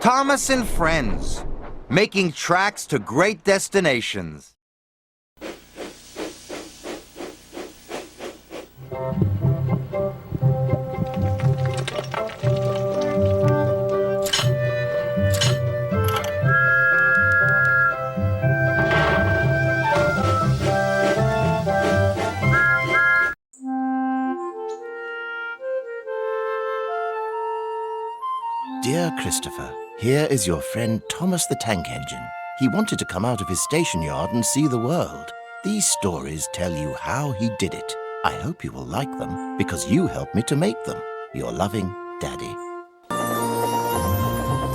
Thomas and Friends, making tracks to great destinations. Dear Christopher, here is your friend Thomas the Tank Engine. He wanted to come out of his station yard and see the world. These stories tell you how he did it. I hope you will like them because you helped me to make them. Your loving Daddy.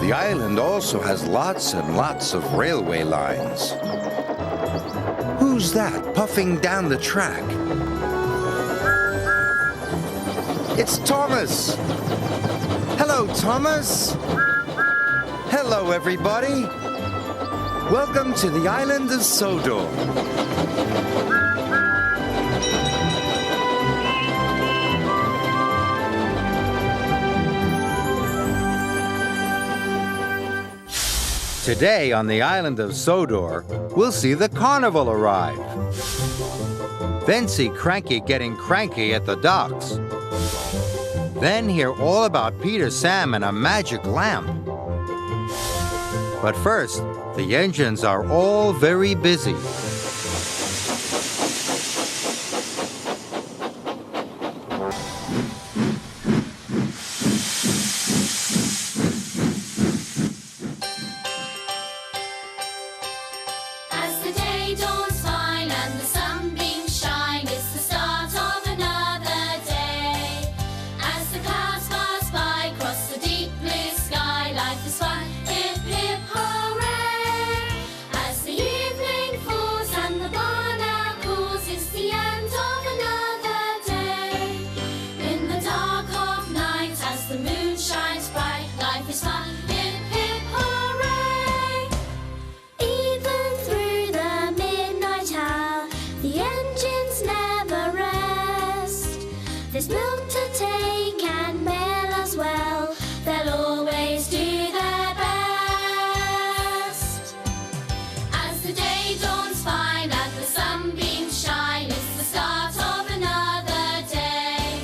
The island also has lots and lots of railway lines. Who's that puffing down the track? It's Thomas! Hello, Thomas! Hello, everybody! Welcome to the island of Sodor. Today on the island of Sodor, we'll see the carnival arrive. Then see Cranky getting cranky at the docks. Then hear all about Peter, Sam, and a magic lamp. But first, the engines are all very busy. There's milk to take and mail as well. They'll always do their best. As the day dawns fine and the sunbeams shine, it's the start of another day.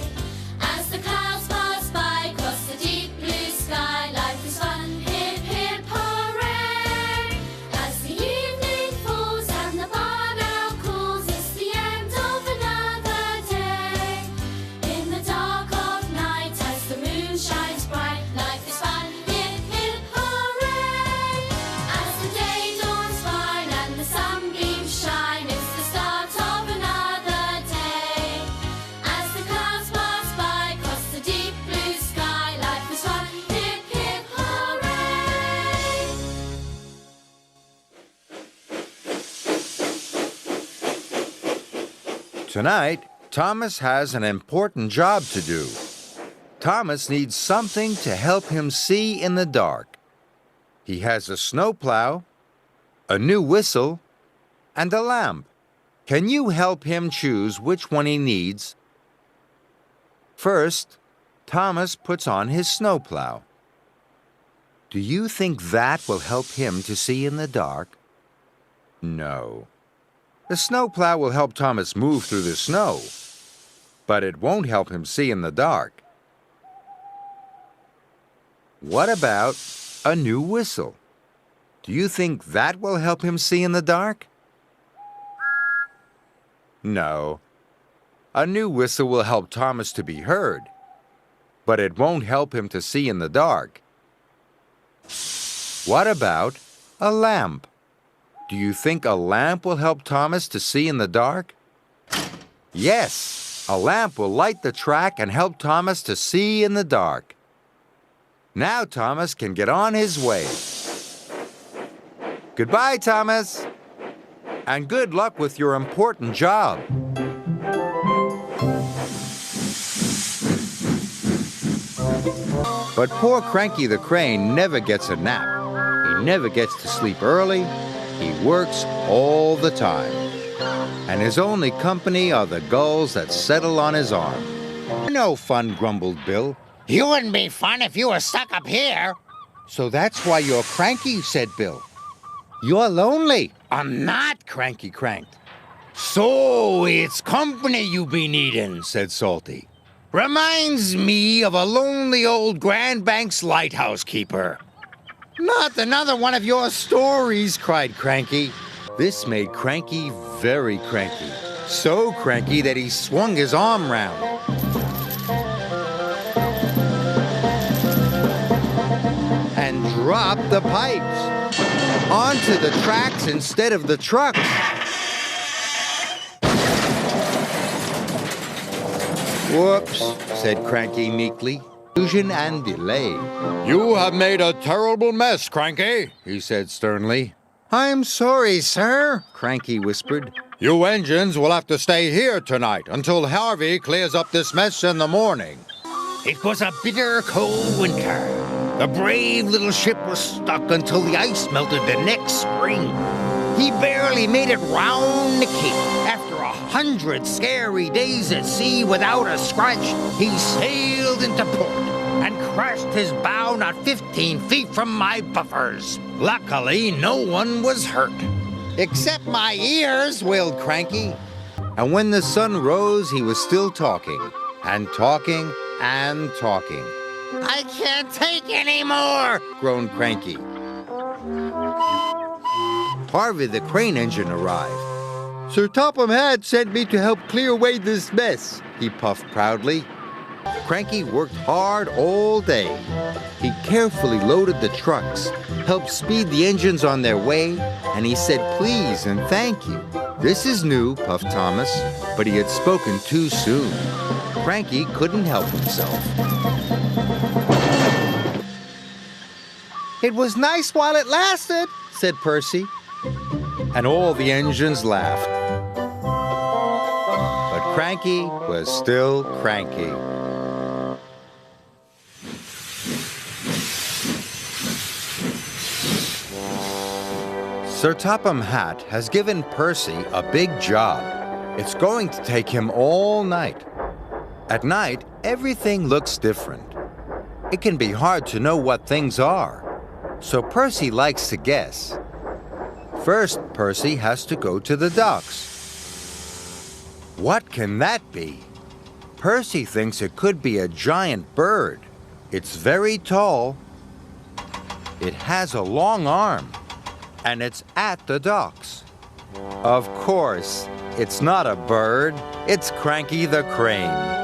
As the clouds pass by across the deep blue sky, life is fun, hip hip hooray. As the evening falls and the barn owl calls, it's the end of another day. In the dark of night as the moon shines bright, life is fun, hip hip hooray. As the day dawns fine and the sunbeams shine, it's the start of another day. As the clouds pass by across the deep blue sky, life is fun, hip hip hooray. Tonight, Thomas has an important job to do. Thomas needs something to help him see in the dark. He has a snowplow, a new whistle, and a lamp. Can you help him choose which one he needs? First, Thomas puts on his snowplow. Do you think that will help him to see in the dark? No. The snowplow will help Thomas move through the snow, but it won't help him see in the dark. What about a new whistle? Do you think that will help him see in the dark? No. A new whistle will help Thomas to be heard, but it won't help him to see in the dark. What about a lamp? Do you think a lamp will help Thomas to see in the dark? Yes, a lamp will light the track and help Thomas to see in the dark. Now Thomas can get on his way. Goodbye, Thomas. And good luck with your important job. But poor Cranky the Crane never gets a nap. He never gets to sleep early. He works all the time. And his only company are the gulls that settle on his arm. No fun, grumbled Bill. You wouldn't be fun if you were stuck up here. So that's why you're cranky, said Bill. You're lonely. I'm not, Cranky cranked. So it's company you be needin', said Salty. Reminds me of a lonely old Grand Banks lighthouse keeper. Not another one of your stories, cried Cranky. This made Cranky very cranky. So cranky that he swung his arm round. And dropped the pipes onto the tracks instead of the trucks. Whoops, said Cranky meekly. Confusion and delay. You have made a terrible mess, Cranky, he said sternly. I'm sorry, sir, Cranky whispered. You engines will have to stay here tonight until Harvey clears up this mess in the morning. It was a bitter cold winter. The brave little ship was stuck until the ice melted the next spring. He barely made it round the cape. After 100 scary days at sea without a scratch, he sailed into port and crashed his bow not 15 feet from my buffers. Luckily, no one was hurt. Except my ears, wailed Cranky. And when the sun rose, he was still talking, and talking, and talking. I can't take any more, groaned Cranky. Harvey the crane engine arrived. Sir Topham Hatt sent me to help clear away this mess, he puffed proudly. Cranky worked hard all day. He carefully loaded the trucks, helped speed the engines on their way, and he said please and thank you. This is new, puffed Thomas, but he had spoken too soon. Cranky couldn't help himself. It was nice while it lasted, said Percy. And all the engines laughed. But Cranky was still cranky. Sir Topham Hatt has given Percy a big job. It's going to take him all night. At night, everything looks different. It can be hard to know what things are, so Percy likes to guess. First, Percy has to go to the docks. What can that be? Percy thinks it could be a giant bird. It's very tall. It has a long arm, and it's at the docks. Of course, it's not a bird. It's Cranky the crane.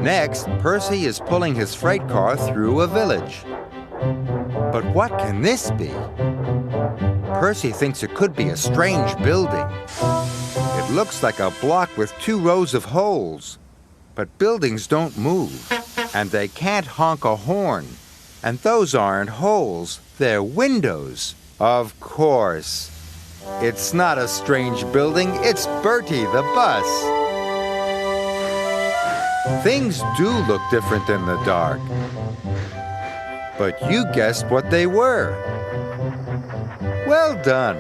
Next, Percy is pulling his freight car through a village. But what can this be? Percy thinks it could be a strange building. It looks like a block with 2 rows of holes. But buildings don't move, and they can't honk a horn. And those aren't holes, they're windows. Of course. It's not a strange building, it's Bertie the bus. Things do look different in the dark. But you guessed what they were. Well done.